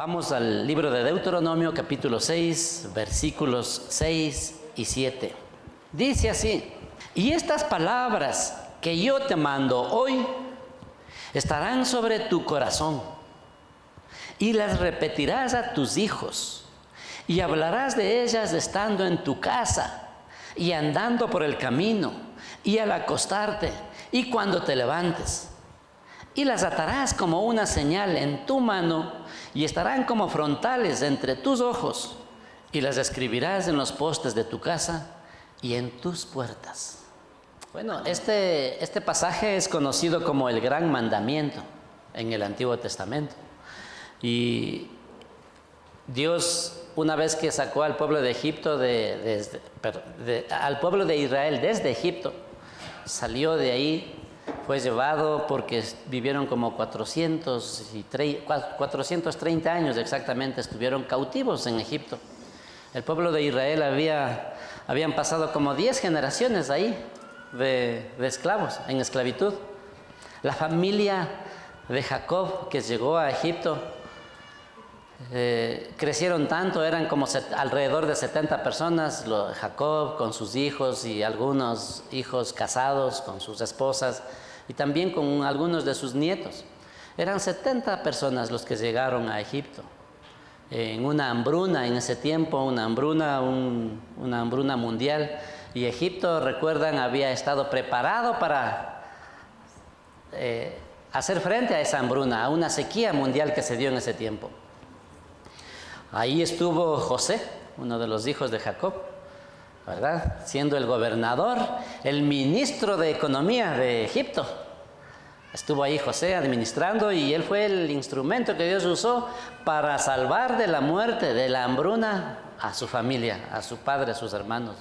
Vamos al libro de Deuteronomio, capítulo 6, versículos 6 y 7. Dice así: y estas palabras que yo te mando hoy estarán sobre tu corazón, y las repetirás a tus hijos, y hablarás de ellas estando en tu casa, y andando por el camino, y al acostarte, y cuando te levantes. Y las atarás como una señal en tu mano, y estarán como frontales entre tus ojos, y las escribirás en los postes de tu casa y en tus puertas. Bueno, este pasaje es conocido como el Gran Mandamiento en el Antiguo Testamento. Y Dios, una vez que sacó al pueblo de Egipto, al pueblo de Israel desde Egipto, salió de ahí, fue llevado porque vivieron como 430 años exactamente, estuvieron cautivos en Egipto. El pueblo de Israel habían pasado como 10 generaciones ahí de esclavos, en esclavitud. La familia de Jacob que llegó a Egipto, crecieron tanto, eran como alrededor de 70 personas, Jacob con sus hijos y algunos hijos casados con sus esposas y también con algunos de sus nietos. Eran 70 personas los que llegaron a Egipto en una hambruna en ese tiempo, una hambruna mundial, y Egipto, recuerdan, había estado preparado para hacer frente a esa hambruna, a una sequía mundial que se dio en ese tiempo. Ahí estuvo José, uno de los hijos de Jacob, ¿verdad? Siendo el gobernador, el ministro de Economía de Egipto. Estuvo ahí José administrando, y él fue el instrumento que Dios usó para salvar de la muerte, de la hambruna, a su familia, a su padre, a sus hermanos.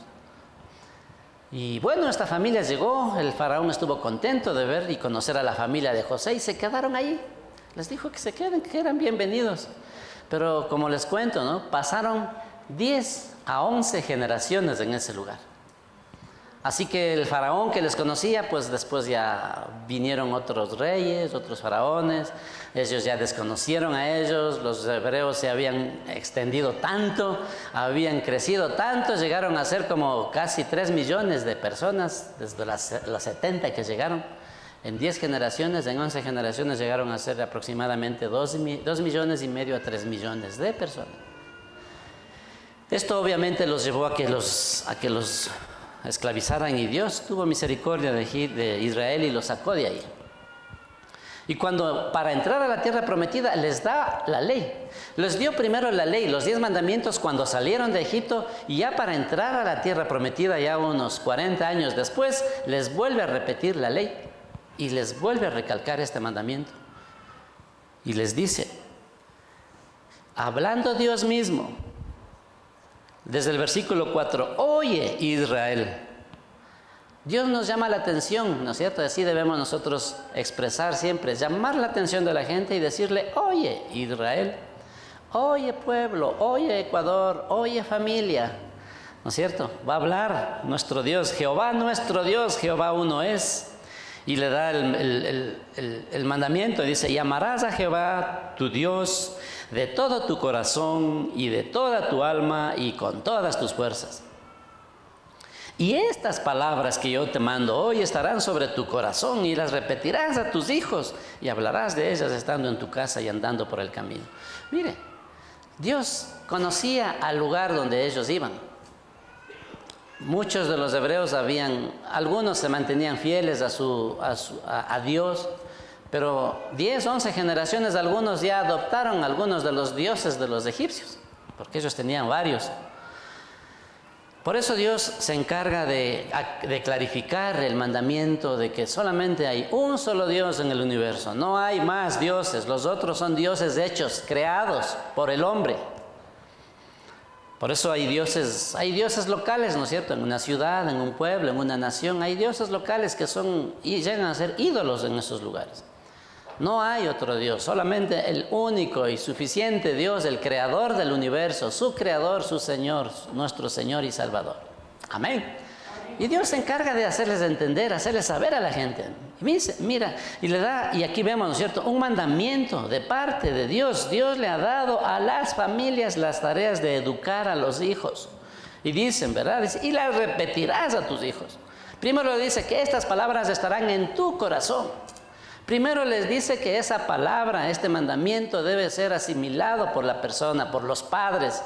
Y bueno, esta familia llegó, el faraón estuvo contento de ver y conocer a la familia de José y se quedaron ahí. Les dijo que se queden, que eran bienvenidos. Pero como les cuento, ¿no? Pasaron 10 a 11 generaciones en ese lugar. Así que el faraón que les conocía, pues después ya vinieron otros reyes, otros faraones. Ellos ya desconocieron a ellos. Los hebreos se habían extendido tanto, habían crecido tanto, llegaron a ser como casi 3 millones de personas desde las 70 que llegaron. En 10 generaciones, en 11 generaciones llegaron a ser aproximadamente 2 millones y medio a 3 millones de personas. Esto obviamente los llevó a que los esclavizaran, y Dios tuvo misericordia de Israel y los sacó de ahí. Y cuando para entrar a la tierra prometida les da la ley. Les dio primero la ley, los 10 mandamientos cuando salieron de Egipto, y ya para entrar a la tierra prometida, ya unos 40 años después, les vuelve a repetir la ley. Y les vuelve a recalcar este mandamiento. Y les dice, hablando Dios mismo, desde el versículo 4, oye Israel. Dios nos llama la atención, ¿no es cierto? Así debemos nosotros expresar siempre, llamar la atención de la gente y decirle, oye Israel, oye pueblo, oye Ecuador, oye familia, ¿no es cierto? Va a hablar nuestro Dios, Jehová nuestro Dios, Jehová uno es. Y le da el mandamiento, dice, y amarás a Jehová tu Dios de todo tu corazón y de toda tu alma y con todas tus fuerzas. Y estas palabras que yo te mando hoy estarán sobre tu corazón, y las repetirás a tus hijos, y hablarás de ellas estando en tu casa y andando por el camino. Mire, Dios conocía al lugar donde ellos iban. Muchos de los hebreos algunos se mantenían fieles a Dios, pero 10, 11 generaciones, algunos ya adoptaron algunos de los dioses de los egipcios, porque ellos tenían varios. Por eso Dios se encarga de clarificar el mandamiento de que solamente hay un solo Dios en el universo, no hay más dioses, los otros son dioses hechos, creados por el hombre. Por eso hay dioses locales, ¿no es cierto? En una ciudad, en un pueblo, en una nación, hay dioses locales que llegan a ser ídolos en esos lugares. No hay otro Dios, solamente el único y suficiente Dios, el creador del universo, su creador, su Señor, nuestro Señor y Salvador. Amén. Y Dios se encarga de hacerles entender, hacerles saber a la gente. Y mira, y le da, y aquí vemos, ¿no es cierto?, un mandamiento de parte de Dios. Dios le ha dado a las familias las tareas de educar a los hijos. Y dicen, ¿verdad? Dice, y las repetirás a tus hijos. Primero dice que estas palabras estarán en tu corazón. Primero les dice que esa palabra, este mandamiento debe ser asimilado por la persona, por los padres.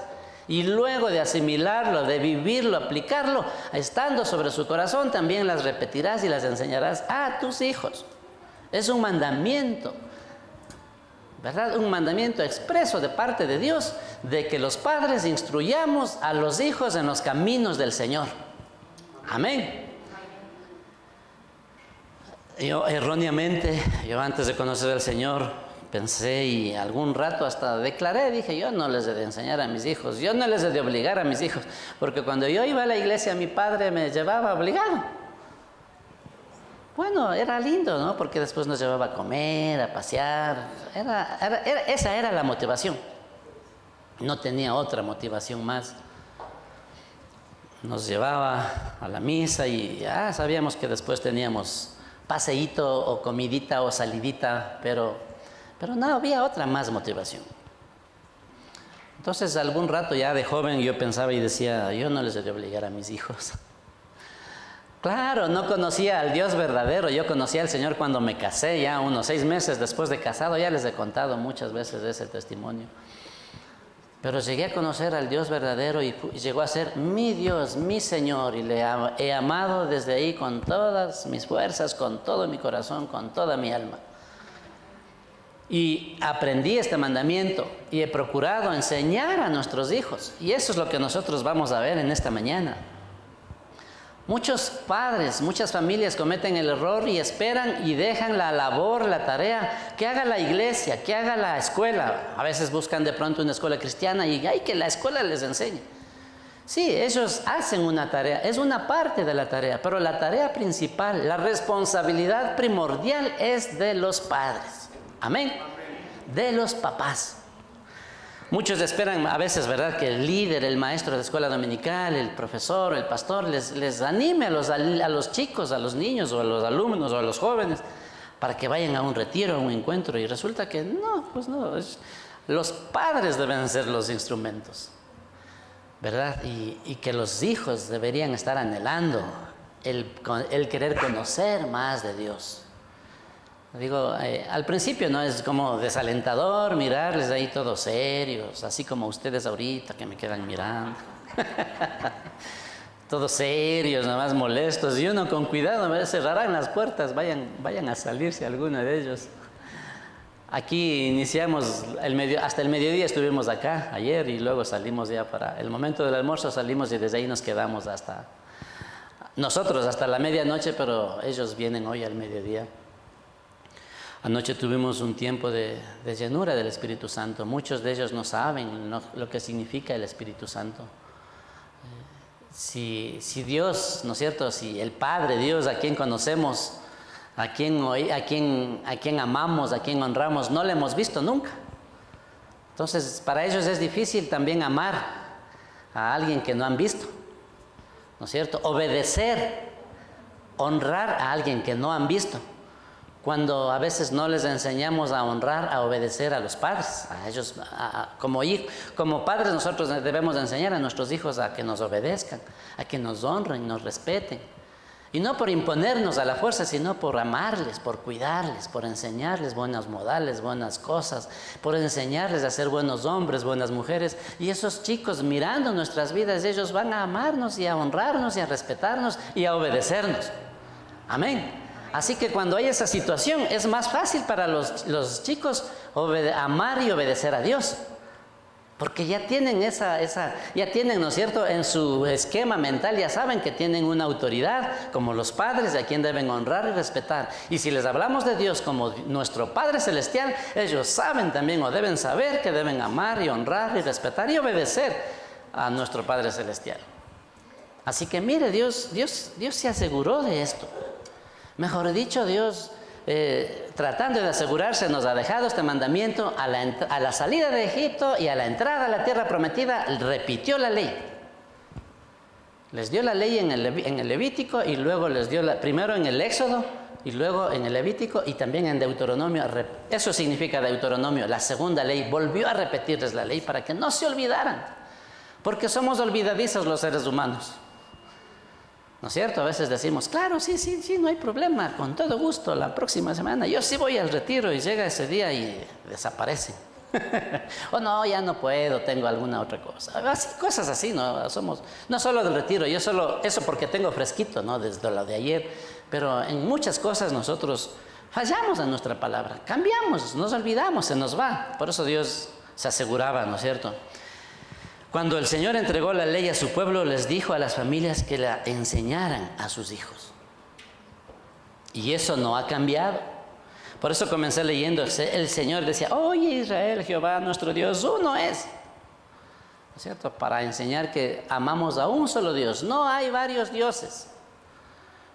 Y luego de asimilarlo, de vivirlo, aplicarlo, estando sobre su corazón, también las repetirás y las enseñarás a tus hijos. Es un mandamiento, ¿verdad? Un mandamiento expreso de parte de Dios, de que los padres instruyamos a los hijos en los caminos del Señor. Amén. Yo erróneamente, antes de conocer al Señor, pensé y algún rato hasta declaré, dije, yo no les he de enseñar a mis hijos, yo no les he de obligar a mis hijos, porque cuando yo iba a la iglesia mi padre me llevaba obligado. Bueno, era lindo, ¿no? Porque después nos llevaba a comer, a pasear, esa era la motivación. No tenía otra motivación más. Nos llevaba a la misa y ya sabíamos que después teníamos paseíto o comidita o salidita, pero no había otra más motivación. Entonces, algún rato ya de joven yo pensaba y decía, yo no les he de obligar a mis hijos. Claro, no conocía al Dios verdadero. Yo conocía al Señor cuando me casé, ya unos 6 meses después de casado. Ya les he contado muchas veces ese testimonio. Pero llegué a conocer al Dios verdadero y llegó a ser mi Dios, mi Señor. Y le he amado desde ahí con todas mis fuerzas, con todo mi corazón, con toda mi alma. Y aprendí este mandamiento y he procurado enseñar a nuestros hijos. Y eso es lo que nosotros vamos a ver en esta mañana. Muchos padres, muchas familias cometen el error y esperan y dejan la labor, la tarea, que haga la iglesia, que haga la escuela. A veces buscan de pronto una escuela cristiana y hay que la escuela les enseñe. Sí, ellos hacen una tarea, es una parte de la tarea, pero la tarea principal, la responsabilidad primordial es de los padres. Amén. De los papás. Muchos esperan a veces, ¿verdad?, que el líder, el maestro de escuela dominical, el profesor, el pastor, les anime a los chicos, a los niños o a los alumnos o a los jóvenes para que vayan a un retiro, a un encuentro. Y resulta que no, pues no. Los padres deben ser los instrumentos, ¿verdad? Y que los hijos deberían estar anhelando el querer conocer más de Dios. Digo, al principio no es como desalentador mirarles ahí todos serios, así como ustedes ahorita que me quedan mirando. Todos serios, nada más molestos. Y uno con cuidado, me cerrarán las puertas, vayan a salirse alguno de ellos. Aquí iniciamos, hasta el mediodía estuvimos acá ayer y luego salimos ya para el momento del almuerzo, salimos y desde ahí nos quedamos nosotros hasta la medianoche, pero ellos vienen hoy al mediodía. Anoche tuvimos un tiempo de llenura del Espíritu Santo. Muchos de ellos no saben lo que significa el Espíritu Santo. Si Dios, ¿no es cierto?, si el Padre Dios, a quien conocemos, a quien amamos, a quien honramos, no le hemos visto nunca. Entonces, para ellos es difícil también amar a alguien que no han visto, ¿no es cierto? Obedecer, honrar a alguien que no han visto. Cuando a veces no les enseñamos a honrar, a obedecer a los padres, a ellos, como padres nosotros debemos enseñar a nuestros hijos a que nos obedezcan, a que nos honren, nos respeten. Y no por imponernos a la fuerza, sino por amarles, por cuidarles, por enseñarles buenos modales, buenas cosas, por enseñarles a ser buenos hombres, buenas mujeres. Y esos chicos mirando nuestras vidas, ellos van a amarnos y a honrarnos y a respetarnos y a obedecernos. Amén. Así que cuando hay esa situación es más fácil para los chicos amar y obedecer a Dios. Porque ya tienen ya tienen, ¿no es cierto?, en su esquema mental ya saben que tienen una autoridad como los padres a quien deben honrar y respetar. Y si les hablamos de Dios como nuestro Padre Celestial, ellos saben también o deben saber que deben amar y honrar y respetar y obedecer a nuestro Padre Celestial. Así que mire, Dios se aseguró de esto. Mejor dicho, Dios, tratando de asegurarse, nos ha dejado este mandamiento a la salida de Egipto y a la entrada a la tierra prometida, repitió la ley. Les dio la ley en el Levítico y luego les dio primero en el Éxodo y luego en el Levítico y también en Deuteronomio. Eso significa Deuteronomio, la segunda ley. Volvió a repetirles la ley para que no se olvidaran. Porque somos olvidadizos los seres humanos. ¿No es cierto? A veces decimos, claro, sí, no hay problema, con todo gusto, la próxima semana. Yo sí voy al retiro y llega ese día y desaparecen. O no, ya no puedo, tengo alguna otra cosa. Así, cosas así, ¿no? No solo del retiro, yo solo, eso porque tengo fresquito, ¿no? Desde lo de ayer. Pero en muchas cosas nosotros fallamos en nuestra palabra, cambiamos, nos olvidamos, se nos va. Por eso Dios se aseguraba, ¿no es cierto? Cuando el Señor entregó la ley a su pueblo, les dijo a las familias que la enseñaran a sus hijos. Y eso no ha cambiado. Por eso comencé leyendo, el Señor decía, oye Israel, Jehová nuestro Dios, uno es. ¿No es cierto? Para enseñar que amamos a un solo Dios, no hay varios dioses.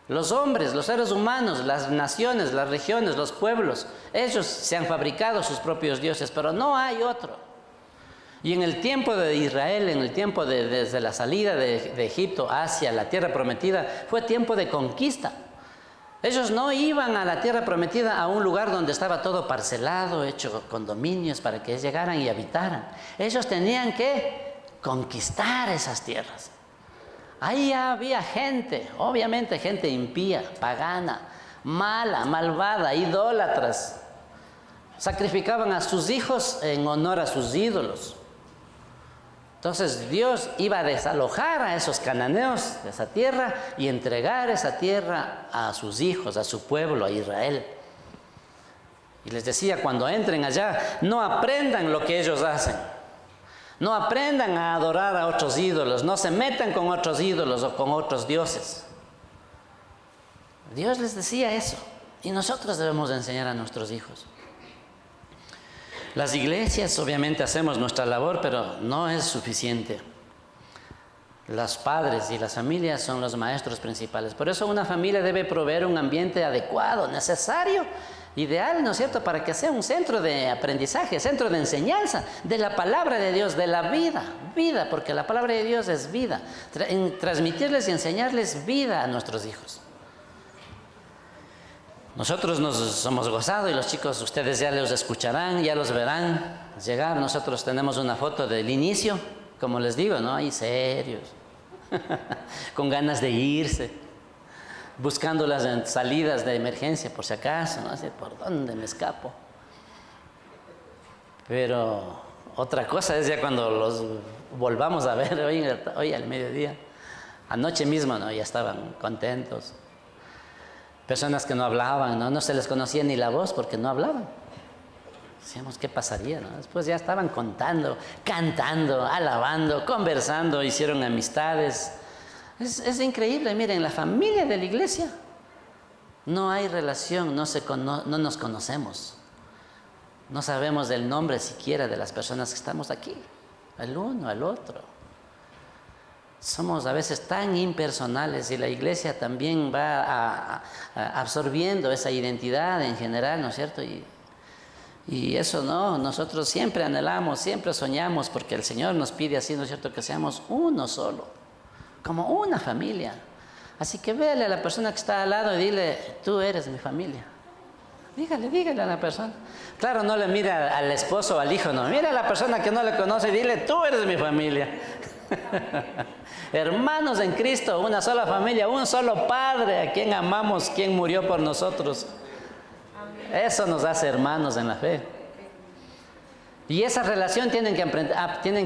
Los hombres, los seres humanos, las naciones, las regiones, los pueblos, ellos se han fabricado sus propios dioses, pero no hay otro. Y en el tiempo de Israel, en el tiempo desde la salida de Egipto hacia la tierra prometida, fue tiempo de conquista. Ellos no iban a la tierra prometida a un lugar donde estaba todo parcelado, hecho condominios para que llegaran y habitaran. Ellos tenían que conquistar esas tierras. Ahí había gente, obviamente gente impía, pagana, mala, malvada, idólatras. Sacrificaban a sus hijos en honor a sus ídolos. Entonces Dios iba a desalojar a esos cananeos de esa tierra y entregar esa tierra a sus hijos, a su pueblo, a Israel. Y les decía, cuando entren allá, no aprendan lo que ellos hacen. No aprendan a adorar a otros ídolos, no se metan con otros ídolos o con otros dioses. Dios les decía eso y nosotros debemos enseñar a nuestros hijos. Las iglesias obviamente hacemos nuestra labor, pero no es suficiente. Los padres y las familias son los maestros principales. Por eso una familia debe proveer un ambiente adecuado, necesario, ideal, ¿no es cierto?, para que sea un centro de aprendizaje, centro de enseñanza de la palabra de Dios, de la vida, porque la palabra de Dios es vida. Transmitirles y enseñarles vida a nuestros hijos. Nosotros nos hemos gozado y los chicos, ustedes ya los escucharán, ya los verán llegar. Nosotros tenemos una foto del inicio, como les digo, ¿no? Ahí serios, con ganas de irse, buscando las salidas de emergencia por si acaso, no sé por dónde me escapo. Pero otra cosa es ya cuando los volvamos a ver hoy al mediodía. Anoche mismo, ¿no? Ya estaban contentos. Personas que no hablaban, no se les conocía ni la voz porque no hablaban. Decíamos, ¿qué pasaría, no? Después ya estaban contando, cantando, alabando, conversando, hicieron amistades. Es increíble, miren, la familia de la iglesia no hay relación, no nos conocemos. No sabemos del nombre siquiera de las personas que estamos aquí, el uno, el otro. Somos a veces tan impersonales y la iglesia también va absorbiendo esa identidad en general, ¿no es cierto? Y eso no, nosotros siempre anhelamos, siempre soñamos, porque el Señor nos pide así, ¿no es cierto?, que seamos uno solo, como una familia. Así que véale a la persona que está al lado y dile, tú eres mi familia. Dígale a la persona. Claro, no le mira al esposo o al hijo, no. Mira a la persona que no le conoce y dile, tú eres mi familia. Hermanos en Cristo, una sola familia, un solo Padre a quien amamos, quien murió por nosotros. Eso nos hace hermanos en la fe. Y esa relación tienen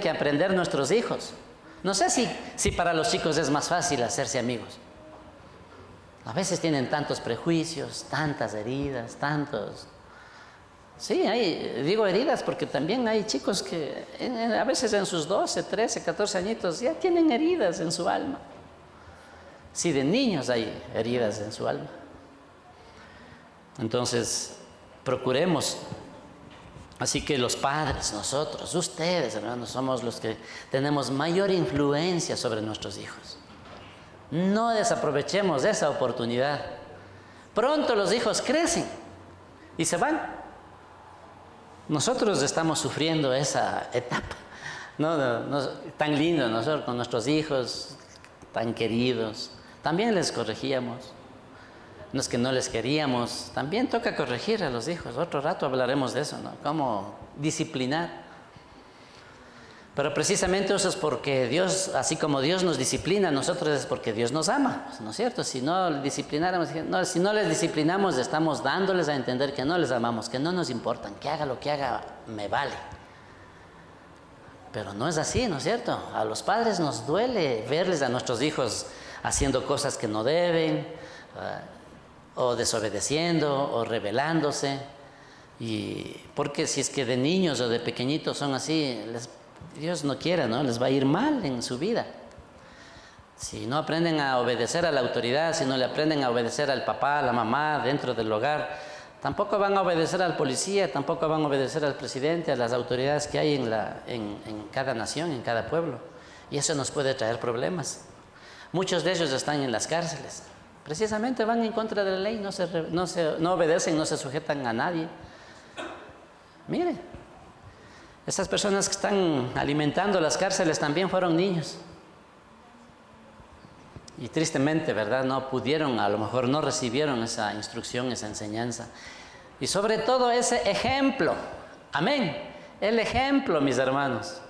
que aprender nuestros hijos. No sé si para los chicos es más fácil hacerse amigos. A veces tienen tantos prejuicios, tantas heridas, Sí, digo heridas porque también hay chicos que a veces en sus 12, 13, 14 añitos ya tienen heridas en su alma. Sí, de niños hay heridas en su alma. Entonces, procuremos. Así que los padres, nosotros, ustedes, hermanos, somos los que tenemos mayor influencia sobre nuestros hijos. No desaprovechemos esa oportunidad. Pronto los hijos crecen y se van. Nosotros estamos sufriendo esa etapa, ¿no? Tan lindo nosotros con nuestros hijos, tan queridos, también les corregíamos. No es que no les queríamos, también toca corregir a los hijos. Otro rato hablaremos de eso, ¿no? Cómo disciplinar. Pero precisamente eso es porque Dios, así como Dios nos disciplina, nosotros es porque Dios nos ama, ¿no es cierto? Si no disciplináramos, si no les disciplinamos, estamos dándoles a entender que no les amamos, que no nos importan, que haga lo que haga, me vale. Pero no es así, ¿no es cierto? A los padres nos duele verles a nuestros hijos haciendo cosas que no deben, o desobedeciendo, o rebelándose. Y porque si es que de niños o de pequeñitos son así, Dios no quiera, ¿no? Les va a ir mal en su vida. Si no aprenden a obedecer a la autoridad, si no le aprenden a obedecer al papá, a la mamá dentro del hogar, tampoco van a obedecer al policía, tampoco van a obedecer al presidente, a las autoridades que hay en cada nación, en cada pueblo. Y eso nos puede traer problemas. Muchos de ellos están en las cárceles. Precisamente van en contra de la ley, no obedecen, no se sujetan a nadie. Mire, esas personas que están alimentando las cárceles también fueron niños. Y tristemente, ¿verdad? No pudieron, a lo mejor no recibieron esa instrucción, esa enseñanza. Y sobre todo ese ejemplo. Amén. El ejemplo, mis hermanos.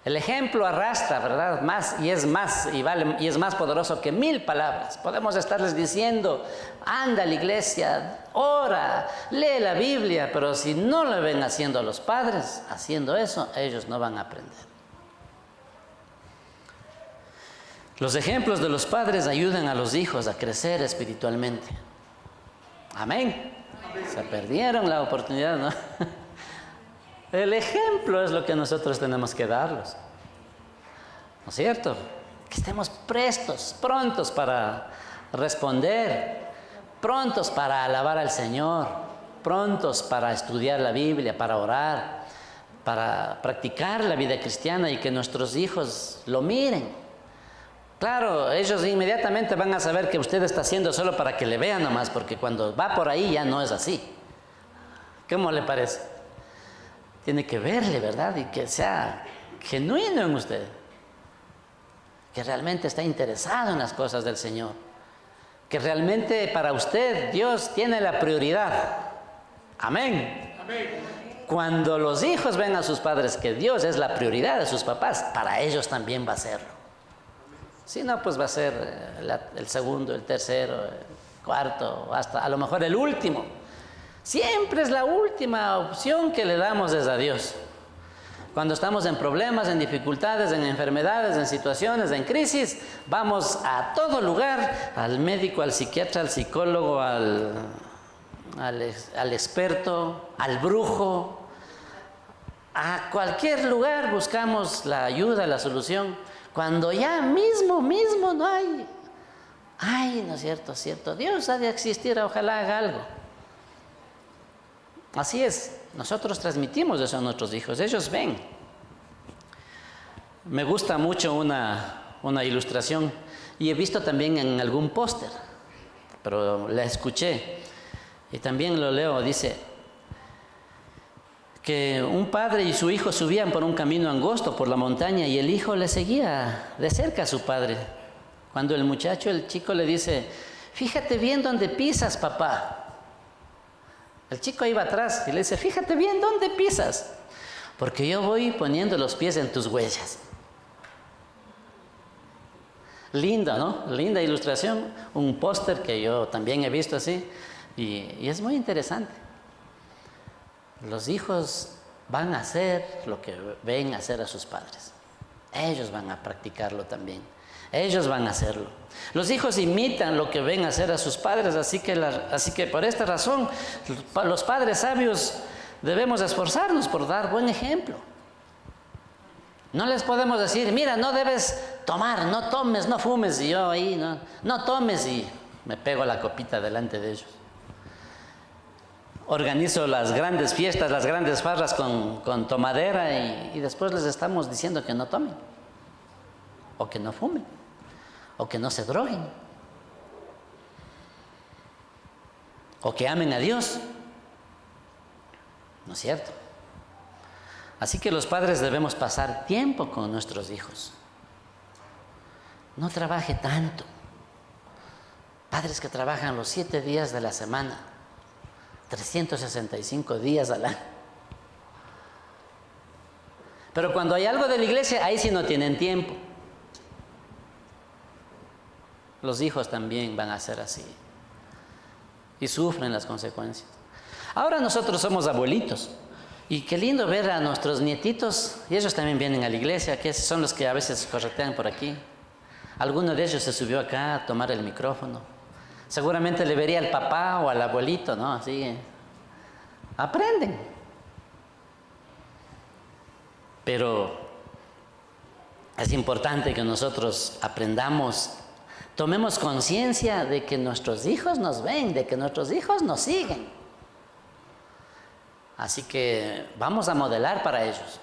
El ejemplo arrastra, ¿verdad? Y es más poderoso que 1000 palabras. Podemos estarles diciendo, anda a la iglesia, ora, lee la Biblia, pero si no lo ven haciendo a los padres, haciendo eso, ellos no van a aprender. Los ejemplos de los padres ayudan a los hijos a crecer espiritualmente. Amén. Se perdieron la oportunidad, ¿no? El ejemplo es lo que nosotros tenemos que darlos. ¿No es cierto? Que estemos prontos para responder, prontos para alabar al Señor, prontos para estudiar la Biblia, para orar, para practicar la vida cristiana y que nuestros hijos lo miren. Claro, ellos inmediatamente van a saber que usted está haciendo solo para que le vean nomás, porque cuando va por ahí ya no es así. ¿Cómo le parece? Tiene que verle, ¿verdad? Y que sea genuino en usted. Que realmente está interesado en las cosas del Señor. Que realmente para usted Dios tiene la prioridad. Amén. Amén. Cuando los hijos ven a sus padres que Dios es la prioridad de sus papás, para ellos también va a serlo. Si no, pues va a ser el segundo, el tercero, el cuarto, hasta a lo mejor el último. Siempre es la última opción que le damos es a Dios. Cuando estamos en problemas, en dificultades, en enfermedades, en situaciones, en crisis, vamos a todo lugar, al médico, al psiquiatra, al psicólogo, al experto, al brujo. A cualquier lugar buscamos la ayuda, la solución. Cuando ya mismo no hay. Ay, no es cierto, Dios ha de existir, ojalá haga algo. Así es, nosotros transmitimos eso a nuestros hijos, ellos ven. Me gusta mucho una ilustración y he visto también en algún póster, pero la escuché y también lo leo, dice que un padre y su hijo subían por un camino angosto por la montaña y el hijo le seguía de cerca a su padre. Cuando el chico le dice, fíjate bien dónde pisas, papá. El chico iba atrás y le dice, fíjate bien dónde pisas, porque yo voy poniendo los pies en tus huellas. Linda, ¿no? Linda ilustración, un póster que yo también he visto así y es muy interesante. Los hijos van a hacer lo que ven hacer a sus padres. Ellos van a practicarlo también. Ellos van a hacerlo. Los hijos imitan lo que ven hacer a sus padres, así que por esta razón, los padres sabios debemos esforzarnos por dar buen ejemplo. No les podemos decir, mira, no debes tomar, no tomes, no fumes, y yo ahí, no tomes, y me pego la copita delante de ellos. Organizo las grandes fiestas, las grandes farras con tomadera y después les estamos diciendo que no tomen, o que no fumen, o que no se droguen, o que amen a Dios. ¿No es cierto? Así que los padres debemos pasar tiempo con nuestros hijos. no trabaje tanto. Padres que trabajan los 7 días de la semana, 365 días al año. Pero cuando hay algo de la iglesia, ahí sí no tienen tiempo. Los hijos también van a ser así. Y sufren las consecuencias. Ahora nosotros somos abuelitos. Y qué lindo ver a nuestros nietitos. Y ellos también vienen a la iglesia, que son los que a veces corretean por aquí. Alguno de ellos se subió acá a tomar el micrófono. Seguramente le vería al papá o al abuelito, ¿no? Así. Aprenden. Pero es importante que nosotros aprendamos, tomemos conciencia de que nuestros hijos nos ven, de que nuestros hijos nos siguen. Así que vamos a modelar para ellos.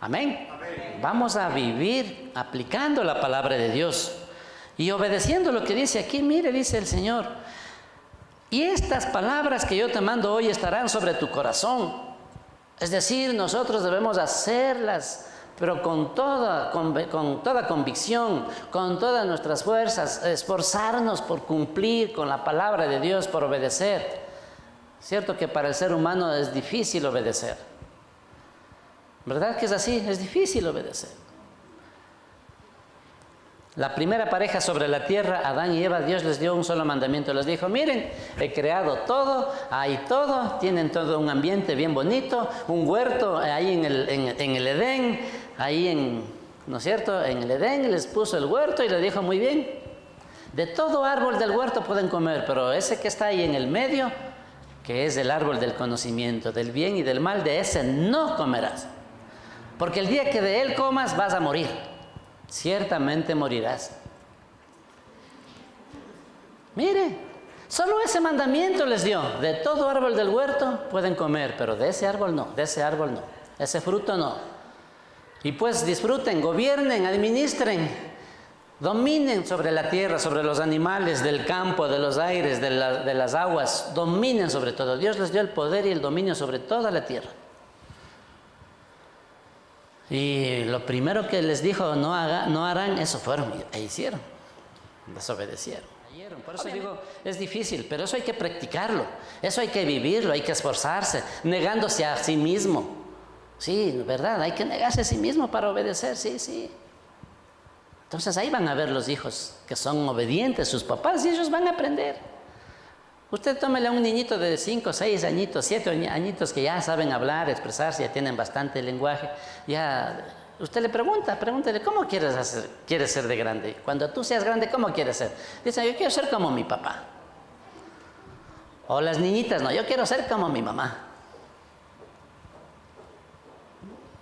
Amén. Amén. Vamos a vivir aplicando la palabra de Dios y obedeciendo lo que dice aquí. Mire, dice el Señor, y estas palabras que yo te mando hoy estarán sobre tu corazón. Es decir, nosotros debemos hacerlas, pero con toda convicción, con todas nuestras fuerzas, esforzarnos por cumplir con la palabra de Dios, por obedecer. Cierto que para el ser humano es difícil obedecer. ¿Verdad que es así? Es difícil obedecer. La primera pareja sobre la tierra, Adán y Eva, Dios les dio un solo mandamiento. Les dijo, miren, he creado todo, hay todo, tienen todo un ambiente bien bonito, un huerto ahí en el Edén, ¿no es cierto? En el Edén les puso el huerto y les dijo, muy bien, de todo árbol del huerto pueden comer, pero ese que está ahí en el medio, que es el árbol del conocimiento, del bien y del mal, de ese no comerás. Porque el día que de él comas vas a morir. Ciertamente morirás. Mire, solo ese mandamiento les dio. De todo árbol del huerto pueden comer, pero de ese árbol no, de ese árbol no, ese fruto no. Y pues disfruten, gobiernen, administren, dominen sobre la tierra, sobre los animales del campo, de los aires, de las aguas, dominen sobre todo. Dios les dio el poder y el dominio sobre toda la tierra. Y lo primero que les dijo, no harán, eso fueron e hicieron, desobedecieron. Por eso digo, es difícil, pero eso hay que practicarlo, eso hay que vivirlo, hay que esforzarse, negándose a sí mismo. Sí, ¿verdad? Hay que negarse a sí mismo para obedecer, sí, sí. Entonces ahí van a ver los hijos que son obedientes a sus papás y ellos van a aprender. Usted tómele a un niñito de 5, 6 añitos, 7 añitos que ya saben hablar, expresarse, ya tienen bastante lenguaje. Ya usted le pregúntele, ¿cómo quieres ser de grande? Cuando tú seas grande, ¿cómo quieres ser? Dicen, yo quiero ser como mi papá. O las niñitas, no, yo quiero ser como mi mamá.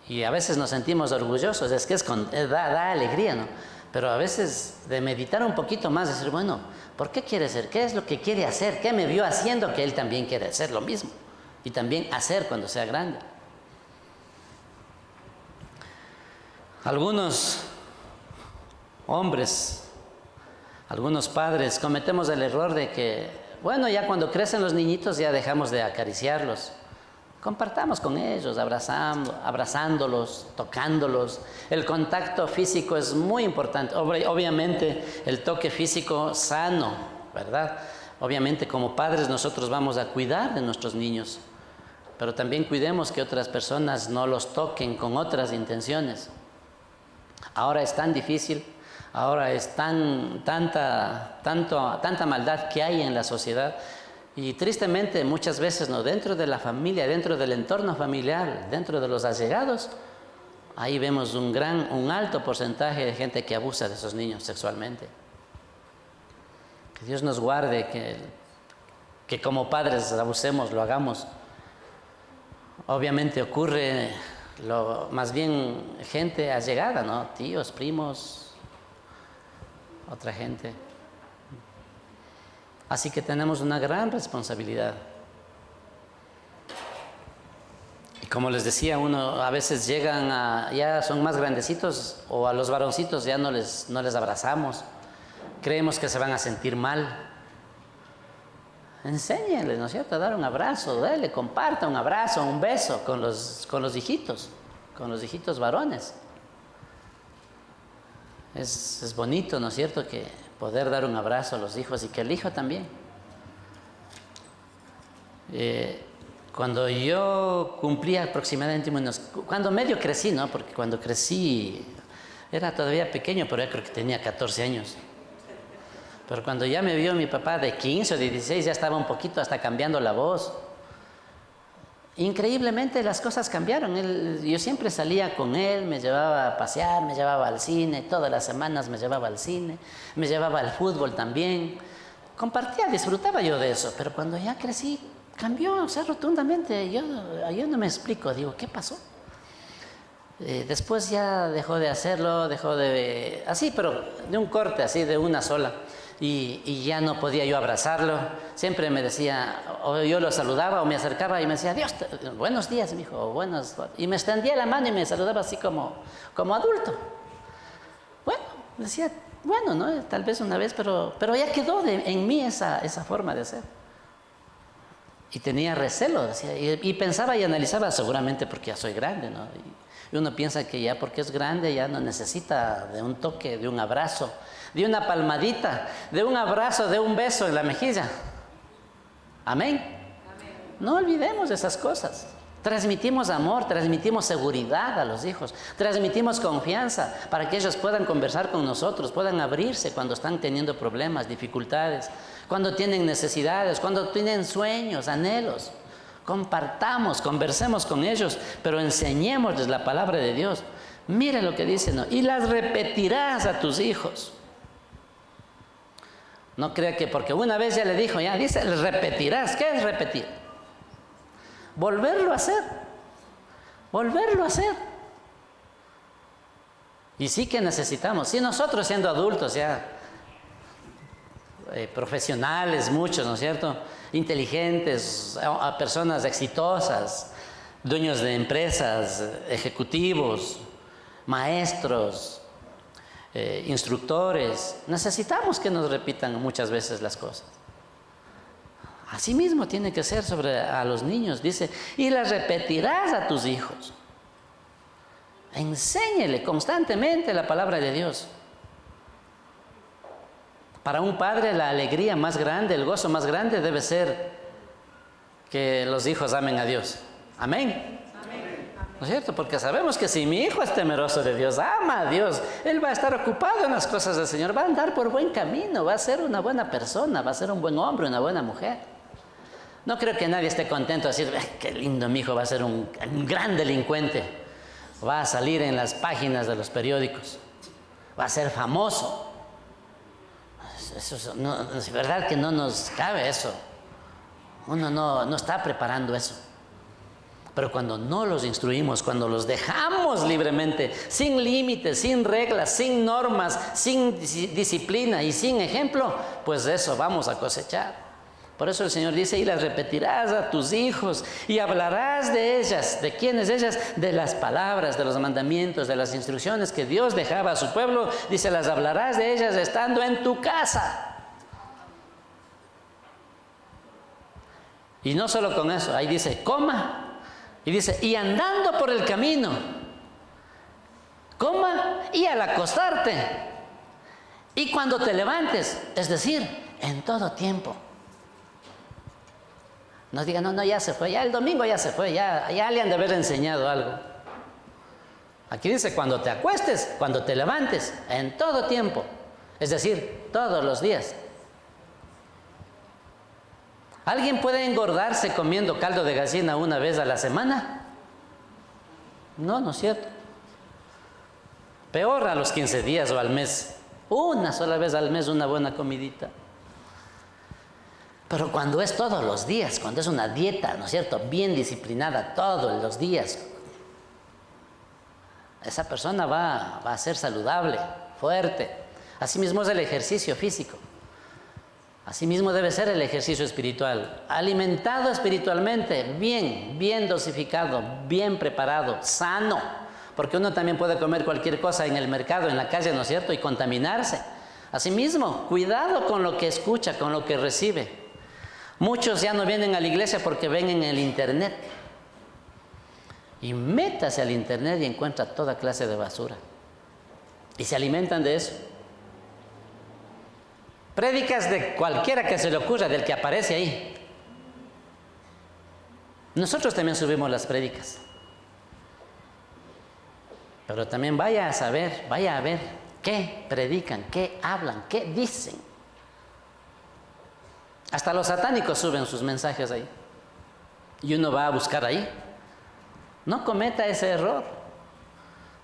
Y a veces nos sentimos orgullosos, es que da alegría, ¿no? Pero a veces de meditar un poquito más, decir, bueno, ¿por qué quiere ser? ¿Qué es lo que quiere hacer? ¿Qué me vio haciendo que él también quiere hacer lo mismo? Y también hacer cuando sea grande. Algunos hombres, algunos padres cometemos el error de que, bueno, ya cuando crecen los niñitos ya dejamos de acariciarlos. Compartamos con ellos, abrazándolos, tocándolos. El contacto físico es muy importante. Obviamente el toque físico sano, ¿verdad? Obviamente como padres nosotros vamos a cuidar de nuestros niños, pero también cuidemos que otras personas no los toquen con otras intenciones. Ahora es tan difícil, ahora es tanta maldad que hay en la sociedad. Y tristemente muchas veces, ¿no?, dentro de la familia, dentro del entorno familiar, dentro de los allegados, ahí vemos un alto porcentaje de gente que abusa de esos niños sexualmente. Que Dios nos guarde que como padres abusemos, lo hagamos. Obviamente ocurre más bien gente allegada, ¿no? Tíos, primos, otra gente. Así que tenemos una gran responsabilidad. Y como les decía, a veces llegan ya son más grandecitos, o a los varoncitos ya no les abrazamos. Creemos que se van a sentir mal. Enséñenles, ¿no es cierto?, a dar un abrazo, dale, comparta un abrazo, un beso con los hijitos varones. Es bonito, ¿no es cierto?, que poder dar un abrazo a los hijos y que el hijo también. Cuando yo cumplía aproximadamente cuando medio crecí, ¿no? Porque cuando crecí era todavía pequeño, pero yo creo que tenía 14 años. Pero cuando ya me vio mi papá de 15 o de 16, ya estaba un poquito hasta cambiando la voz. Increíblemente las cosas cambiaron. Yo siempre salía con él, me llevaba a pasear, me llevaba al cine, todas las semanas me llevaba al cine, me llevaba al fútbol también. Compartía, disfrutaba yo de eso, pero cuando ya crecí, cambió, o sea, rotundamente. Yo no me explico, digo, ¿qué pasó? Después ya dejó de hacerlo, así, pero de un corte, así, de una sola. Y ya no podía yo abrazarlo. Siempre me decía, o yo lo saludaba o me acercaba y me decía, Dios, buenos días, mijo, buenos. Y me extendía la mano y me saludaba así como adulto. Bueno, decía, bueno, ¿no? Tal vez una vez, pero ya quedó en mí esa forma de ser. Y tenía recelo, decía, y pensaba y analizaba, seguramente porque ya soy grande, ¿no? Y uno piensa que ya porque es grande ya no necesita de un toque, de un abrazo, de una palmadita, de un abrazo, de un beso en la mejilla. Amén. Amén. No olvidemos esas cosas. Transmitimos amor, transmitimos seguridad a los hijos, transmitimos confianza para que ellos puedan conversar con nosotros, puedan abrirse cuando están teniendo problemas, dificultades, cuando tienen necesidades, cuando tienen sueños, anhelos. Compartamos, conversemos con ellos, pero enseñémosles la palabra de Dios. Mire lo que dice, ¿no? Y las repetirás a tus hijos. No crea que porque una vez ya le dijo, ya dice, repetirás. ¿Qué es repetir? Volverlo a hacer. Volverlo a hacer. Y sí que necesitamos. Si nosotros siendo adultos ya, profesionales muchos, ¿no es cierto?, inteligentes, a personas exitosas, dueños de empresas, ejecutivos, maestros, instructores, necesitamos que nos repitan muchas veces las cosas. Así mismo tiene que ser a los niños. Dice, y las repetirás a tus hijos. Enséñele constantemente la palabra de Dios. Para un padre la alegría más grande, el gozo más grande debe ser que los hijos amen a Dios. Amén. ¿No es cierto? Porque sabemos que si mi hijo es temeroso de Dios, ama a Dios, él va a estar ocupado en las cosas del Señor, va a andar por buen camino, va a ser una buena persona, va a ser un buen hombre, una buena mujer. No creo que nadie esté contento de decir, qué lindo mi hijo, va a ser un gran delincuente, va a salir en las páginas de los periódicos, va a ser famoso. Eso no, es verdad que no nos cabe eso. Uno no está preparando eso. Pero cuando no los instruimos, cuando los dejamos libremente, sin límites, sin reglas, sin normas, sin disciplina y sin ejemplo, pues eso vamos a cosechar. Por eso el Señor dice, y las repetirás a tus hijos y hablarás de ellas. ¿De quiénes ellas? De las palabras, de los mandamientos, de las instrucciones que Dios dejaba a su pueblo. Dice, las hablarás de ellas estando en tu casa. Y no solo con eso, ahí dice, coma. Y dice, y andando por el camino. Coma y al acostarte. Y cuando te levantes, es decir, en todo tiempo. No digan, no, ya se fue, ya el domingo ya se fue, ya le han de haber enseñado algo. Aquí dice, cuando te acuestes, cuando te levantes, en todo tiempo. Es decir, todos los días. ¿Alguien puede engordarse comiendo caldo de gallina una vez a la semana? No es cierto. Peor a los 15 días o al mes. Una sola vez al mes una buena comidita. Pero cuando es todos los días, cuando es una dieta, ¿no es cierto?, bien disciplinada todos los días, esa persona va a ser saludable, fuerte. Asimismo es el ejercicio físico. Asimismo debe ser el ejercicio espiritual. Alimentado espiritualmente, bien dosificado, bien preparado, sano. Porque uno también puede comer cualquier cosa en el mercado, en la calle, ¿no es cierto?, y contaminarse. Asimismo, cuidado con lo que escucha, con lo que recibe. Muchos ya no vienen a la iglesia porque ven en el internet. Y métase al internet y encuentra toda clase de basura. Y se alimentan de eso. Prédicas de cualquiera que se le ocurra, del que aparece ahí. Nosotros también subimos las prédicas. Pero también vaya a saber, vaya a ver qué predican, qué hablan, qué dicen. Hasta los satánicos suben sus mensajes ahí. Y uno va a buscar ahí. No cometa ese error.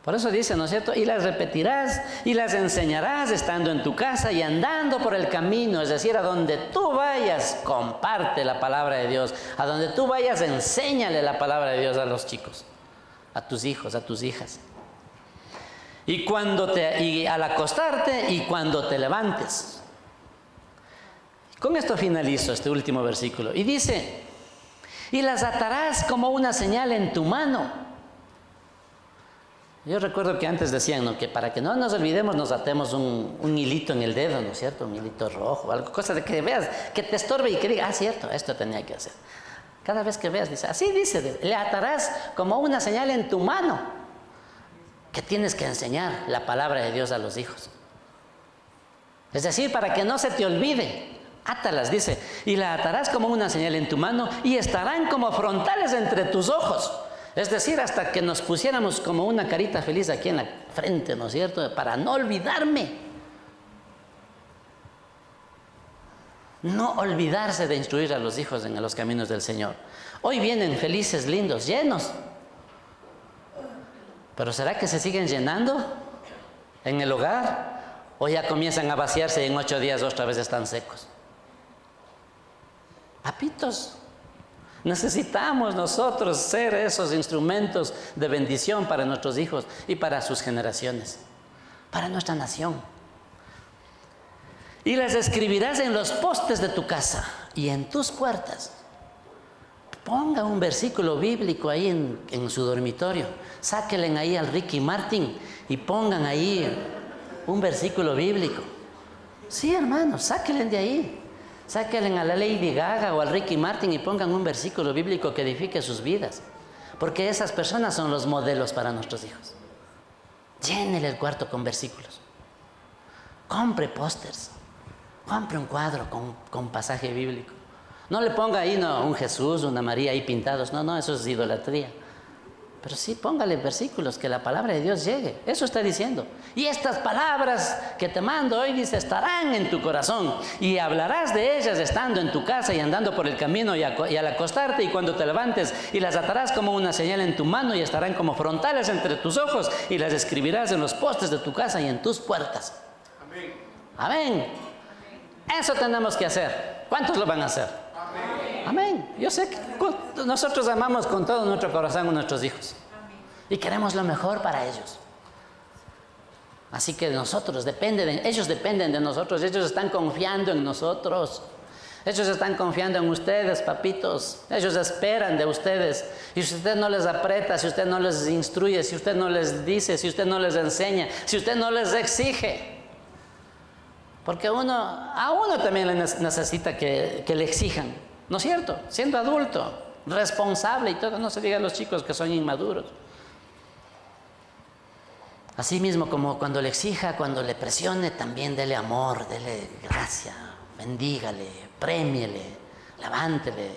Por eso dice, ¿no es cierto? Y las repetirás y las enseñarás estando en tu casa y andando por el camino. Es decir, a donde tú vayas, comparte la palabra de Dios. A donde tú vayas, enséñale la palabra de Dios a los chicos, a tus hijos, a tus hijas. Y al acostarte y cuando te levantes. Con esto finalizo este último versículo. Y dice, y las atarás como una señal en tu mano. Yo recuerdo que antes decían, ¿no?, que para que no nos olvidemos nos atemos un hilito en el dedo, ¿no es cierto? Un hilito rojo, algo, cosa de que veas, que te estorbe y que diga, cierto, esto tenía que hacer. Cada vez que veas, dice, así dice, le atarás como una señal en tu mano, que tienes que enseñar la palabra de Dios a los hijos. Es decir, para que no se te olvide. Átalas, dice, y la atarás como una señal en tu mano y estarán como frontales entre tus ojos. Es decir, hasta que nos pusiéramos como una carita feliz aquí en la frente, ¿no es cierto? Para no olvidarme. No olvidarse de instruir a los hijos en los caminos del Señor. Hoy vienen felices, lindos, llenos. Pero ¿será que se siguen llenando en el hogar? ¿O ya comienzan a vaciarse y en 8 días otra vez están secos? Papitos, necesitamos nosotros ser esos instrumentos de bendición para nuestros hijos y para sus generaciones, para nuestra nación. Y las escribirás en los postes de tu casa y en tus puertas. Ponga un versículo bíblico ahí en su dormitorio. Sáquenle ahí al Ricky Martin y pongan ahí un versículo bíblico. Sí, hermanos, sáquenle de ahí. Sáquenle a la Lady Gaga o al Ricky Martin y pongan un versículo bíblico que edifique sus vidas. Porque esas personas son los modelos para nuestros hijos. Llénele el cuarto con versículos. Compre pósters. Compre un cuadro con pasaje bíblico. No le ponga ahí un Jesús, una María ahí pintados. No, eso es idolatría. Pero sí, póngale versículos, que la palabra de Dios llegue. Eso está diciendo. Y estas palabras que te mando hoy, dice, estarán en tu corazón. Y hablarás de ellas estando en tu casa y andando por el camino y al acostarte y cuando te levantes. Y las atarás como una señal en tu mano y estarán como frontales entre tus ojos. Y las escribirás en los postes de tu casa y en tus puertas. Amén. Amén. Eso tenemos que hacer. ¿Cuántos lo van a hacer? Amén. Amén. Yo sé que nosotros amamos con todo nuestro corazón a nuestros hijos. Amén. Y queremos lo mejor para ellos. Así que ellos dependen de nosotros. Ellos están confiando en nosotros. Ellos están confiando en ustedes, papitos. Ellos esperan de ustedes. Y si usted no les aprieta, si usted no les instruye, si usted no les dice, si usted no les enseña, si usted no les exige. Porque a uno también le necesita que le exijan, ¿no es cierto? Siendo adulto, responsable y todo, no se diga a los chicos que son inmaduros. Así mismo como cuando le exija, cuando le presione, también dele amor, dele gracia, bendígale, prémiele, levántele.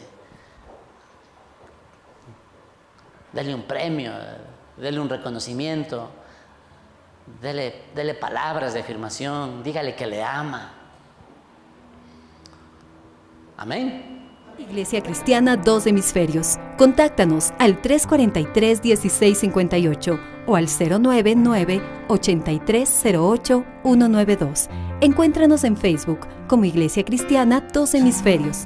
Dele un premio, dele un reconocimiento. Dele palabras de afirmación, dígale que le ama. Amén. Iglesia Cristiana Dos Hemisferios. Contáctanos al 343-1658 o al 099-8308-192. Encuéntranos en Facebook como Iglesia Cristiana Dos Hemisferios.